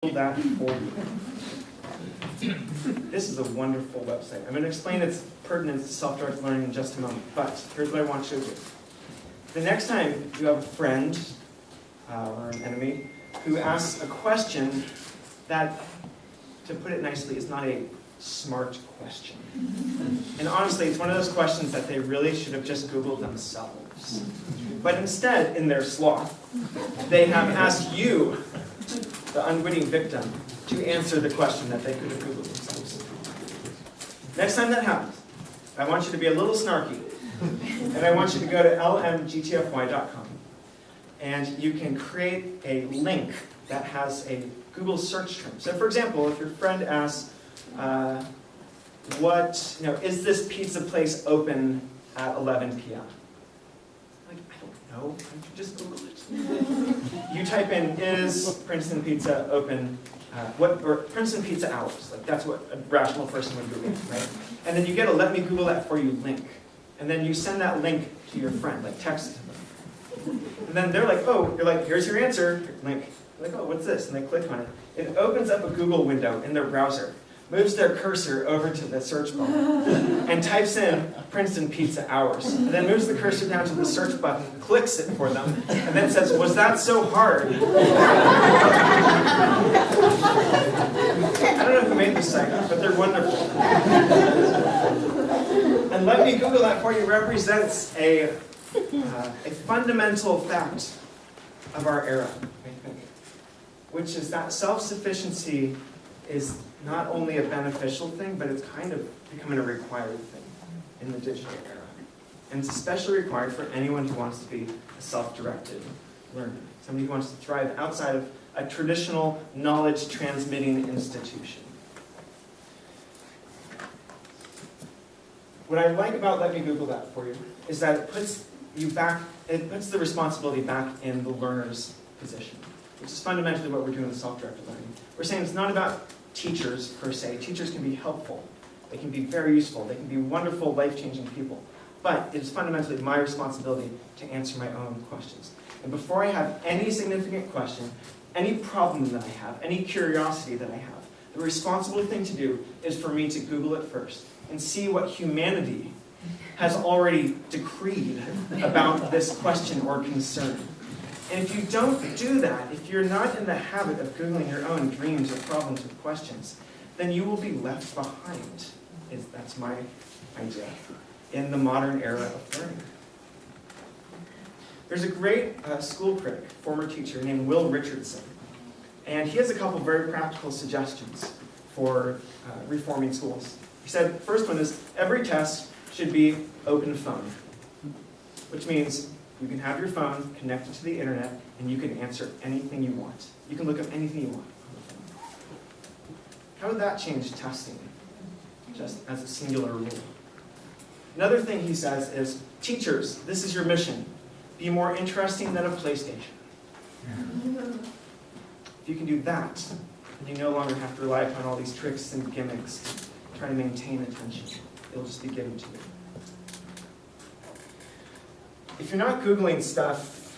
that for you. This is a wonderful website. I'm going to explain its pertinence to self-directed learning in just a moment, but here's what I want you to do. The next time you have a friend or an enemy who asks a question that, to put it nicely, is not a smart question. And honestly, it's one of those questions that they really should have just Googled themselves. But instead, in their sloth, they have asked you, the unwitting victim, to answer the question that they could have Googled themselves. Next time that happens, I want you to be a little snarky, and I want you to go to lmgtfy.com, and you can create a link that has a Google search term. So for example, if your friend asks, is this pizza place open at 11 p.m.? Like, I don't know. Why don't you just Google it? You type in, is Princeton Pizza open, or Princeton Pizza hours. Like, that's what a rational person would Google, right? And then you get a let me Google that for you link. And then you send that link to your friend, like text it to them. And then they're like, oh, you're like, here's your answer, link. They're like, oh, what's this? And they click on it. It opens up a Google window in their browser, moves their cursor over to the search bar, and types in Princeton Pizza hours. And then moves the cursor down to the search button, clicks it for them, and then says, was that so hard? I don't know who made this site, but they're wonderful. And let me Google that for you represents a fundamental fact of our era, I think, which is that self-sufficiency is not only a beneficial thing, but it's kind of becoming a required thing in the digital era. And it's especially required for anyone who wants to be a self-directed learner, somebody who wants to thrive outside of a traditional knowledge-transmitting institution. What I like about Let Me Google That for you is that it puts the responsibility back in the learner's position, which is fundamentally what we're doing with self-directed learning. We're saying it's not about teachers, per se. Teachers can be helpful. They can be very useful. They can be wonderful, life-changing people. But it is fundamentally my responsibility to answer my own questions. And before I have any significant question, any problem that I have, any curiosity that I have, the responsible thing to do is for me to Google it first and see what humanity has already decreed about this question or concern. And if you don't do that, if you're not in the habit of Googling your own dreams or problems or questions, then you will be left behind. That's my idea, in the modern era of learning. There's a great school critic, former teacher, named Will Richardson. And he has a couple very practical suggestions for reforming schools. He said, the first one is, every test should be open phone, which means you can have your phone connected to the internet, and you can answer anything you want. You can look up anything you want on the phone. How would that change testing, just as a singular rule? Another thing he says is, teachers, this is your mission. Be more interesting than a PlayStation. If you can do that, then you no longer have to rely upon all these tricks and gimmicks to try to maintain attention. It'll just be given to you. If you're not Googling stuff,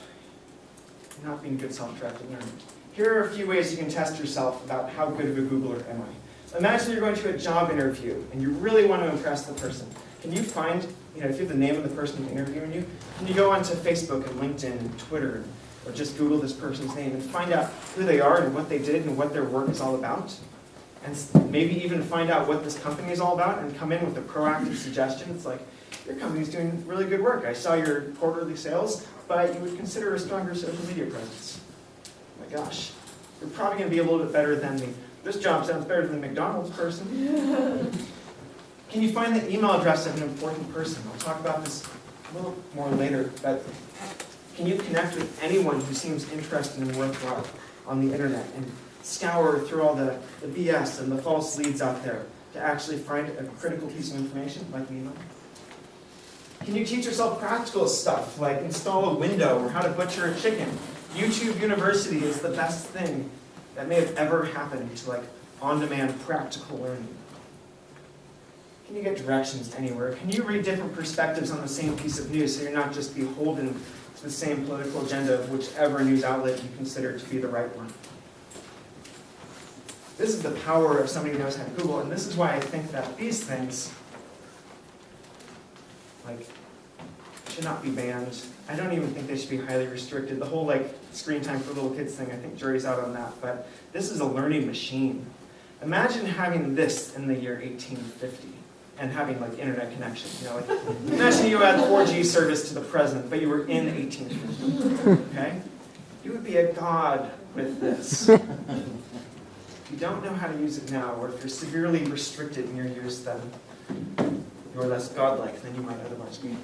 you're not being a good self-directed learner. Here are a few ways you can test yourself about how good of a Googler am I. Imagine you're going to a job interview and you really want to impress the person. Can you find, if you have the name of the person interviewing you, can you go onto Facebook and LinkedIn and Twitter, or just Google this person's name and find out who they are and what they did and what their work is all about? And maybe even find out what this company is all about and come in with a proactive suggestion. It's like, your company's doing really good work. I saw your quarterly sales, but you would consider a stronger social media presence. Oh my gosh, you're probably going to be a little bit better than me. This job sounds better than the McDonald's person. Can you find the email address of an important person? I'll talk about this a little more later, but can you connect with anyone who seems interested and worthwhile on the internet and scour through all the BS and the false leads out there to actually find a critical piece of information, like an email? Can you teach yourself practical stuff, like install a window or how to butcher a chicken? YouTube University is the best thing that may have ever happened to on-demand practical learning. Can you get directions anywhere? Can you read different perspectives on the same piece of news so you're not just beholden to the same political agenda of whichever news outlet you consider to be the right one? This is the power of somebody who knows how to Google, and this is why I think that these things, like, should not be banned. I don't even think they should be highly restricted. The whole screen time for little kids thing, I think jury's out on that. But this is a learning machine. Imagine having this in the year 1850 and having internet connection. Imagine you had 4G service to the present, but you were in 1850. Okay, you would be a god with this. If you don't know how to use it now, or if you're severely restricted in your use, then you're less godlike than you might otherwise be.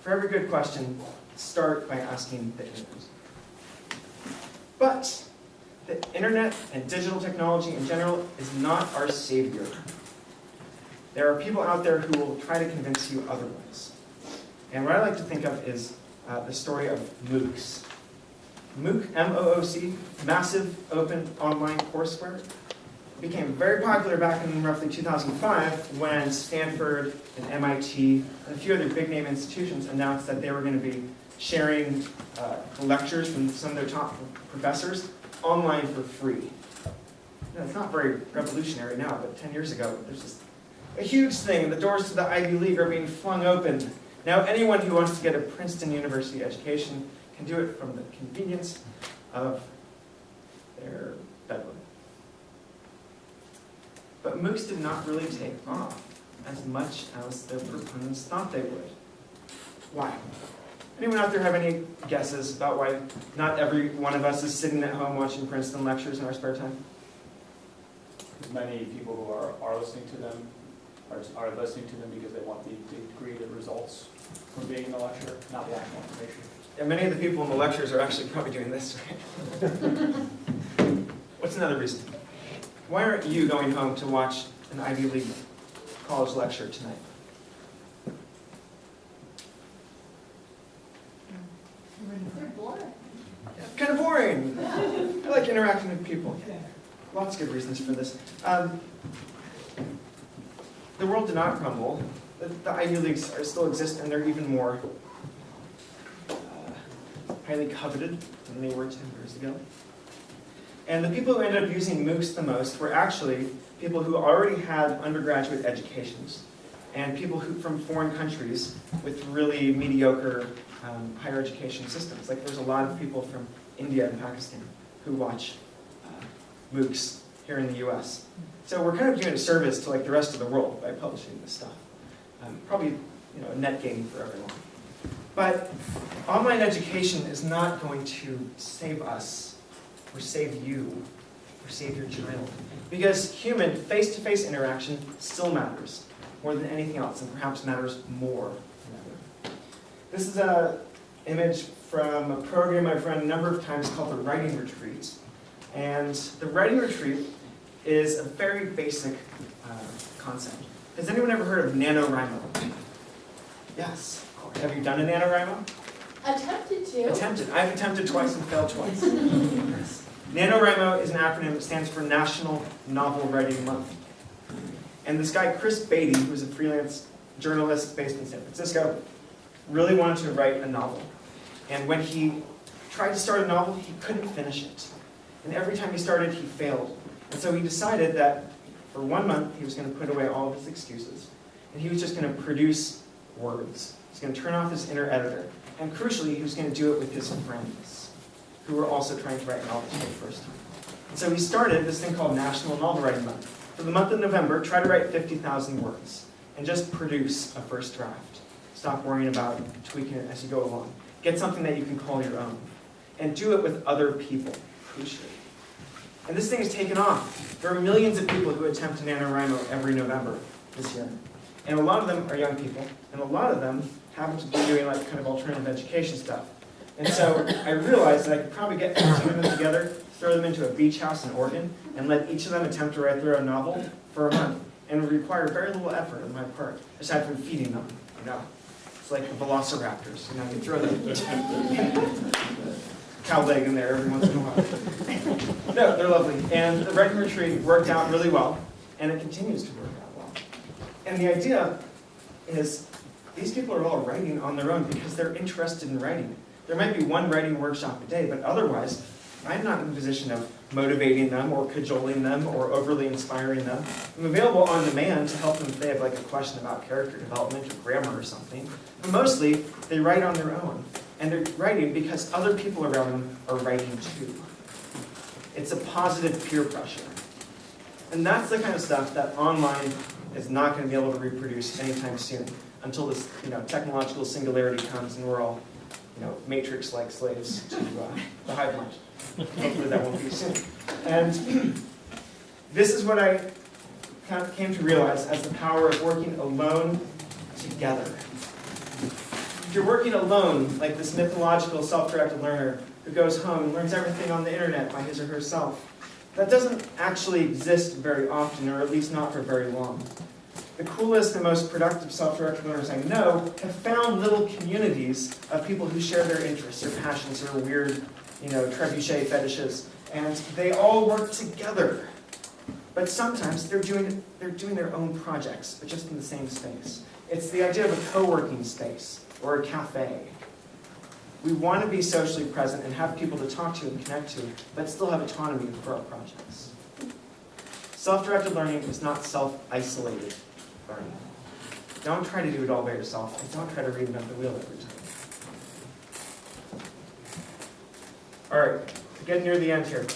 For every good question, start by asking the internet. But the internet and digital technology in general is not our savior. There are people out there who will try to convince you otherwise. And what I like to think of is the story of MOOCs. MOOC, M-O-O-C, massive open online courseware, became very popular back in roughly 2005 when Stanford and MIT and a few other big name institutions announced that they were going to be sharing the lectures from some of their top professors online for free. It's not very revolutionary now, but 10 years ago, there's just a huge thing. The doors to the Ivy League are being flung open. Now anyone who wants to get a Princeton University education can do it from the convenience of their bedroom. But MOOCs did not really take off as much as their proponents thought they would. Why? Anyone out there have any guesses about why not every one of us is sitting at home watching Princeton lectures in our spare time? Many people who are listening to them are listening to them because they want the degree, the results from being in the lecture, not the actual information. Yeah, many of the people in the lectures are actually probably doing this, right? What's another reason? Why aren't you going home to watch an Ivy League college lecture tonight? They're boring. Yeah, kind of boring. I like interacting with people. Lots of good reasons for this. The world did not crumble. The Ivy Leagues still exist, and they're even more highly coveted than they were 10 years ago. And the people who ended up using MOOCs the most were actually people who already had undergraduate educations and people who from foreign countries with really mediocre higher education systems. There's a lot of people from India and Pakistan who watch MOOCs here in the US. So we're kind of doing a service to the rest of the world by publishing this stuff. Probably a net gain for everyone. But online education is not going to save us or save you or save your child. Because human face-to-face interaction still matters more than anything else, and perhaps matters more than ever. This is an image from a program I've run a number of times called the Writing Retreat. And the Writing Retreat is a very basic concept. Has anyone ever heard of NaNoWriMo? Yes. Have you done a NaNoWriMo? Attempted to. Attempted. I've attempted twice and failed twice. Yes. NaNoWriMo is an acronym that stands for National Novel Writing Month. And this guy, Chris Beatty, who's a freelance journalist based in San Francisco, really wanted to write a novel. And when he tried to start a novel, he couldn't finish it. And every time he started, he failed. And so he decided that for 1 month, he was going to put away all of his excuses. And he was just going to produce words. He's going to turn off his inner editor. And crucially, he was going to do it with his friends, who were also trying to write novels for the first time. And so he started this thing called National Novel Writing Month. For the month of November, try to write 50,000 words and just produce a first draft. Stop worrying about tweaking it as you go along. Get something that you can call your own. And do it with other people, crucially. And this thing has taken off. There are millions of people who attempt NaNoWriMo every November this year. And a lot of them are young people, and a lot of them happen to be doing kind of alternative education stuff. And so I realized that I could probably get 15 of them together, throw them into a beach house in Oregon, and let each of them attempt to write their own novel for a month. And it would require very little effort on my part, aside from feeding them. It's like the velociraptors. You throw the cow leg in there every once in a while. No, they're lovely. And the writing retreat worked out really well, and it continues to work out well. And the idea is these people are all writing on their own because they're interested in writing. There might be one writing workshop a day, but otherwise, I'm not in the position of motivating them or cajoling them or overly inspiring them. I'm available on demand to help them if they have like a question about character development or grammar or something. But mostly, they write on their own. And they're writing because other people around them are writing too. It's a positive peer pressure. And that's the kind of stuff that online is not going to be able to reproduce anytime soon until this technological singularity comes and we're all matrix-like slaves to the hive mind. Hopefully that won't be soon. And this is what I kind of came to realize as the power of working alone together. If you're working alone, like this mythological self-directed learner who goes home and learns everything on the internet by his or herself, that doesn't actually exist very often, or at least not for very long. The coolest and most productive self-directed learners I know have found little communities of people who share their interests, their passions, their weird, trebuchet fetishes, and they all work together. But sometimes they're doing their own projects, but just in the same space. It's the idea of a co-working space or a cafe. We want to be socially present and have people to talk to and connect to, but still have autonomy for our projects. Self-directed learning is not self-isolated learning. Don't try to do it all by yourself, and don't try to reinvent the wheel every time. All right, getting near the end here.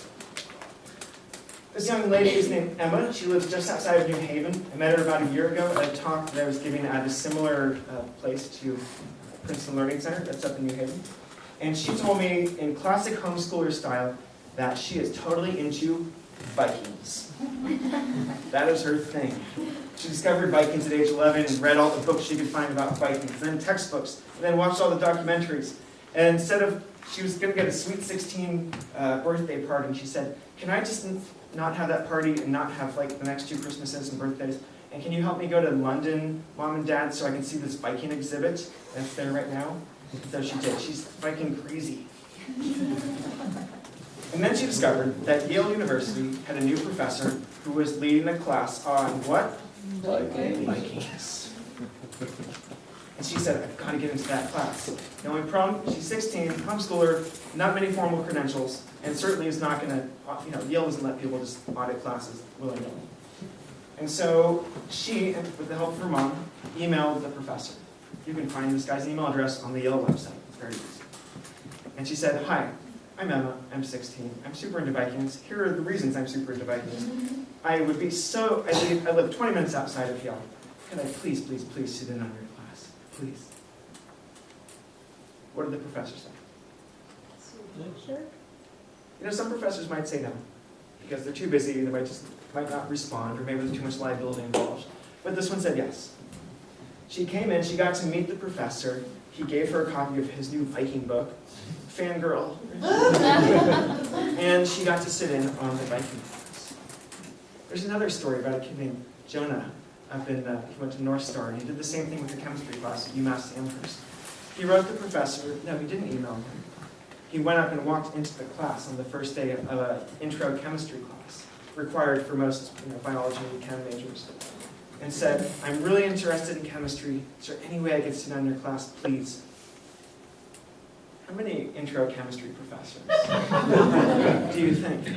This young lady is named Emma. She lives just outside of New Haven. I met her about a year ago at a talk that I was giving at a similar place to Princeton Learning Center that's up in New Haven. And she told me in classic homeschooler style that she is totally into Vikings. That is her thing. She discovered Vikings at age 11 and read all the books she could find about Vikings, and then textbooks, and then watched all the documentaries. And she was going to get a sweet 16 birthday party, and she said, can I just not have that party and not have like the next 2 Christmases and birthdays? And can you help me go to London, Mom and Dad, so I can see this Viking exhibit that's there right now? So she did. She's Viking crazy. And then she discovered that Yale University had a new professor who was leading a class on what? Vikings. And she said, I've got to get into that class. The only problem, she's 16, homeschooler, not many formal credentials, and certainly is not going to, Yale doesn't let people just audit classes willy-nilly. And so she, with the help of her mom, emailed the professor. You can find this guy's email address on the Yale website. It's very easy. And she said, hi, I'm Emma, I'm 16, I'm super into Vikings. Here are the reasons I'm super into Vikings. I live 20 minutes outside of Yale. Could I please, please, please sit in on your class? Please. What did the professor say? Sure. Some professors might say no, because they're too busy, they might not respond, or maybe there's too much liability involved. But this one said yes. She came in, she got to meet the professor, he gave her a copy of his new Viking book, fangirl, and she got to sit in on the Viking class. There's another story about a kid named Jonah up in, he went to North Star, and he did the same thing with the chemistry class at UMass Amherst. He wrote the professor, no, he didn't email him. He went up and walked into the class on the first day of an intro chemistry class, required for most biology and chem majors, and said, I'm really interested in chemistry. Is there any way I can sit on your class, please? How many intro chemistry professors do you think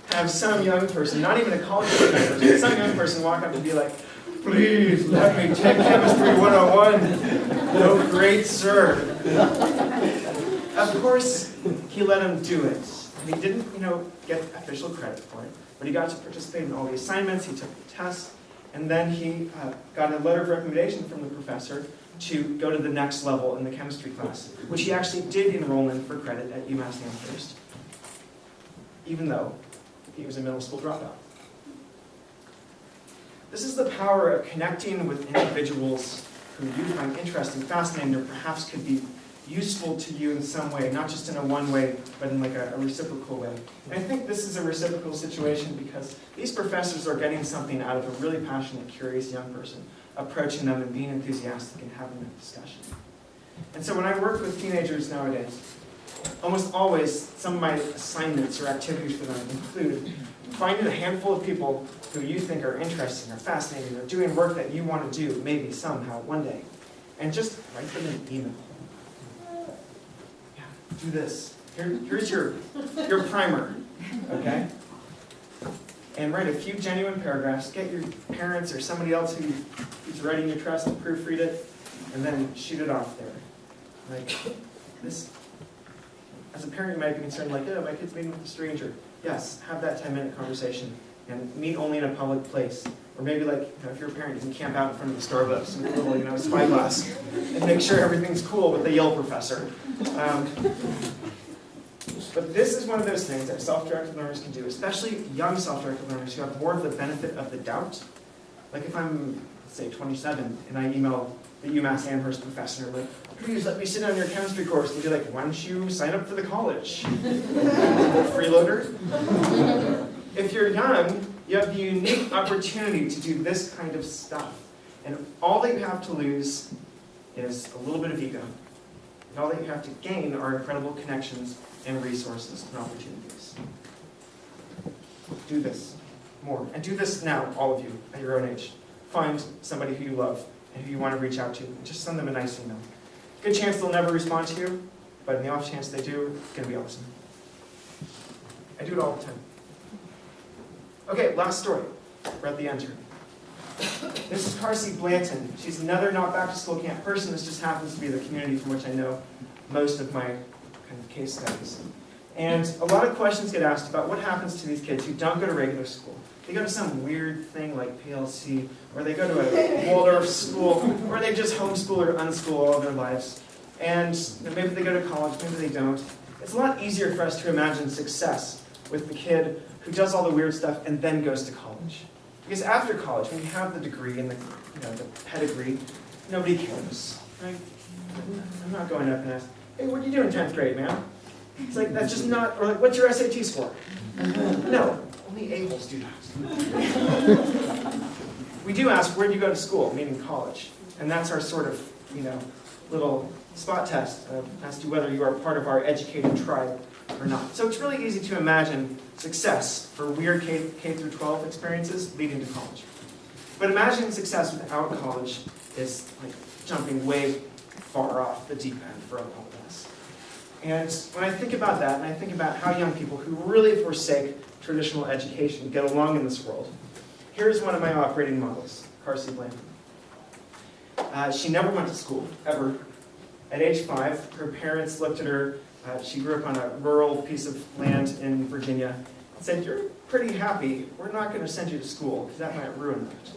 have some young person, not even a college professor, but some young person walk up and be like, please let me take chemistry 101. No, great sir. Of course, he let him do it. He didn't, get official credit for it, but he got to participate in all the assignments, he took the tests, and then he got a letter of recommendation from the professor to go to the next level in the chemistry class, which he actually did enroll in for credit at UMass Amherst, even though he was a middle school dropout. This is the power of connecting with individuals who you find interesting, fascinating, or perhaps could be useful to you in some way, not just in a one way, but in like a reciprocal way. And I think this is a reciprocal situation because these professors are getting something out of a really passionate, curious young person, approaching them and being enthusiastic and having a discussion. And so when I work with teenagers nowadays, almost always some of my assignments or activities for them include finding a handful of people who you think are interesting or fascinating or doing work that you want to do, maybe somehow, one day, and just write them an email. Do this. Here's your primer, okay? And write a few genuine paragraphs. Get your parents or somebody else who's writing your trust to proofread it, and then shoot it off there. Like this. As a parent, you might be concerned, like, oh, my kid's meeting with a stranger. Yes, have that 10-minute conversation, and meet only in a public place. Or maybe, like, if you're a parent, you can camp out in front of the Starbucks with a little, spyglass, and make sure everything's cool with the Yale professor. But this is one of those things that self-directed learners can do, especially young self-directed learners who have more of the benefit of the doubt. Like if I'm, say, 27, and I email the UMass Amherst professor, like, please let me sit on your chemistry course, and be like, why don't you sign up for the college? Freeloader? If you're young, you have the unique opportunity to do this kind of stuff. And all that you have to lose is a little bit of ego. And all that you have to gain are incredible connections and resources and opportunities. Do this more. And do this now, all of you, at your own age. Find somebody who you love and who you want to reach out to. And just send them a nice email. Good chance they'll never respond to you, but in the off chance they do, it's going to be awesome. I do it all the time. Okay, last story. We're at the end here. This is Carsey Blanton. She's another not back to school camp person. This just happens to be the community from which I know most of my kind of case studies. And a lot of questions get asked about what happens to these kids who don't go to regular school. They go to some weird thing like PLC, or they go to a Waldorf school, or they just homeschool or unschool all their lives. And maybe they go to college, maybe they don't. It's a lot easier for us to imagine success with the kid who does all the weird stuff and then goes to college. Because after college, when you have the degree and the pedigree, nobody cares, right? I'm not going up and asking, hey, what did you do in 10th grade, man? It's like, that's just not, or like, what's your SAT score? No, only a-holes do that. We do ask, where do you go to school, meaning college? And that's our sort of, little spot test as to whether you are part of our educated tribe or not. So it's really easy to imagine success for weird K through 12 experiences leading to college. But imagining success without college is like jumping way far off the deep end for all of us. And when I think about that, and I think about how young people who really forsake traditional education get along in this world, here's one of my operating models, Carsey Blanton. She never went to school, ever. At age 5, her parents looked at her. She grew up on a rural piece of land in Virginia and said, you're pretty happy. We're not going to send you to school because that might ruin that.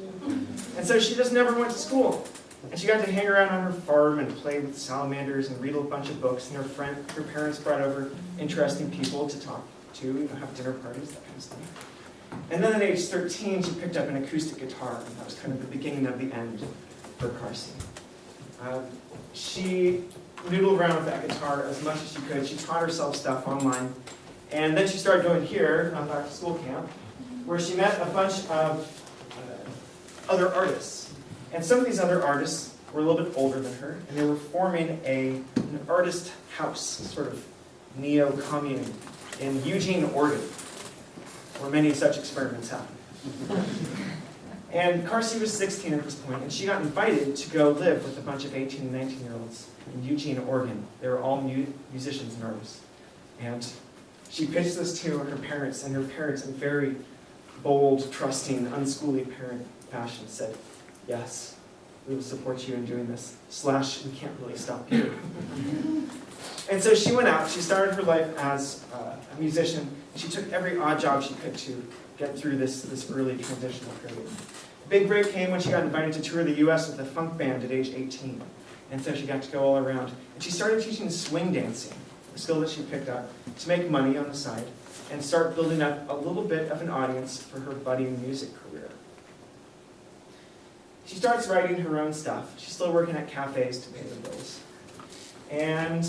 And so she just never went to school. And she got to hang around on her farm and play with salamanders and read a bunch of books. And her parents brought over interesting people to talk to, have dinner parties, that kind of stuff. And then at age 13, she picked up an acoustic guitar. And that was kind of the beginning of the end for Carsey. She noodled around with that guitar as much as she could. She taught herself stuff online. And then she started going here, on back to school camp, where she met a bunch of other artists. And some of these other artists were a little bit older than her, and they were forming an artist house, sort of neo-commune, in Eugene, Oregon, where many such experiments happen. And Carsey was 16 at this point, and she got invited to go live with a bunch of 18 and 19-year-olds in Eugene, Oregon. They were all musicians and artists. And she pitched this to her parents, and her parents, in very bold, trusting, unschooly parent fashion, said, yes, we will support you in doing this, / we can't really stop you. And so she went out, she started her life as a musician, and she took every odd job she could to get through this early transitional period. The big break came when she got invited to tour the US with a funk band at age 18. And so she got to go all around. And she started teaching swing dancing, a skill that she picked up, to make money on the side and start building up a little bit of an audience for her budding music career. She starts writing her own stuff. She's still working at cafes to pay the bills. And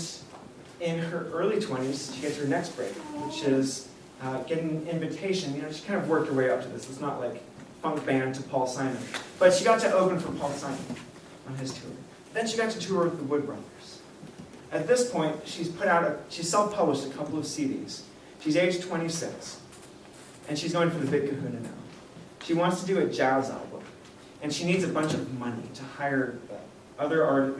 in her early 20s, she gets her next break, which is getting an invitation. She kind of worked her way up to this. It's not like funk band to Paul Simon. But she got to open for Paul Simon on his tour. Then she got to tour with the Wood Brothers. At this point, she's self-published a couple of CDs. She's age 26, and she's going for the big kahuna now. She wants to do a jazz album, and she needs a bunch of money to hire the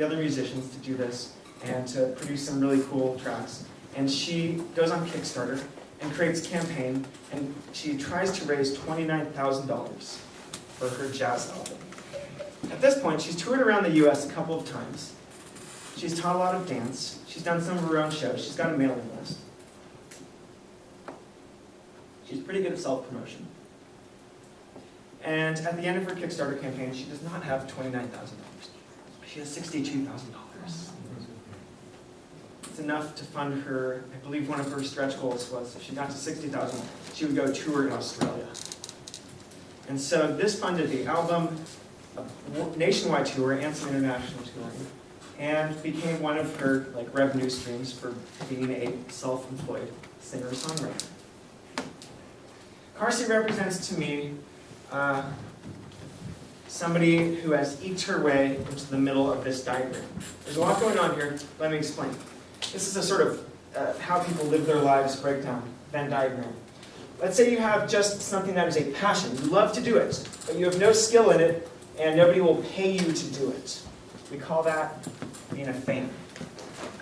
other musicians to do this and to produce some really cool tracks. And she goes on Kickstarter and creates a campaign, and she tries to raise $29,000 for her jazz album. At this point, she's toured around the US a couple of times. She's taught a lot of dance. She's done some of her own shows. She's got a mailing list. She's pretty good at self-promotion. And at the end of her Kickstarter campaign, she does not have $29,000. She has $62,000. It's enough to fund her, I believe one of her stretch goals was if she got to $60,000, she would go tour in Australia. And so this funded the album, a nationwide tour, and some international touring, and became one of her revenue streams for being a self-employed singer-songwriter. Carsey represents to me somebody who has eked her way into the middle of this diagram. There's a lot going on here. Let me explain. This is a sort of how people live their lives breakdown, Venn diagram. Let's say you have just something that is a passion. You love to do it, but you have no skill in it, and nobody will pay you to do it. We call that being a fan.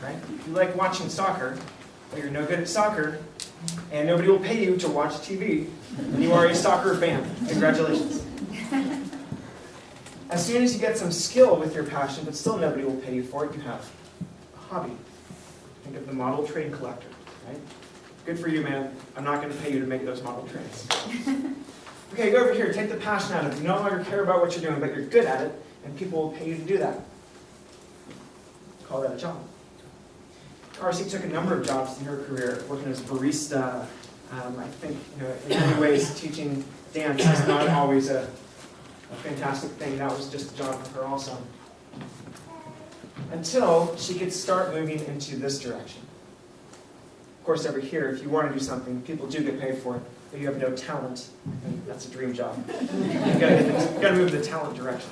Right? If you like watching soccer, but you're no good at soccer, and nobody will pay you to watch TV, then you are a soccer fan. Congratulations. As soon as you get some skill with your passion, but still nobody will pay you for it, you have a hobby. Think of the model train collector, right? Good for you, man. I'm not going to pay you to make those model trains. Okay, go over here. Take the passion out of it. You no longer care about what you're doing, but you're good at it, and people will pay you to do that. Call that a job. Carsey took a number of jobs in her career, working as a barista. I think, in many ways, teaching dance is not always a fantastic thing. That was just a job for her also. Until she could start moving into this direction. Of course, over here, if you want to do something, people do get paid for it, but you have no talent, and that's a dream job. You've got to move the talent direction.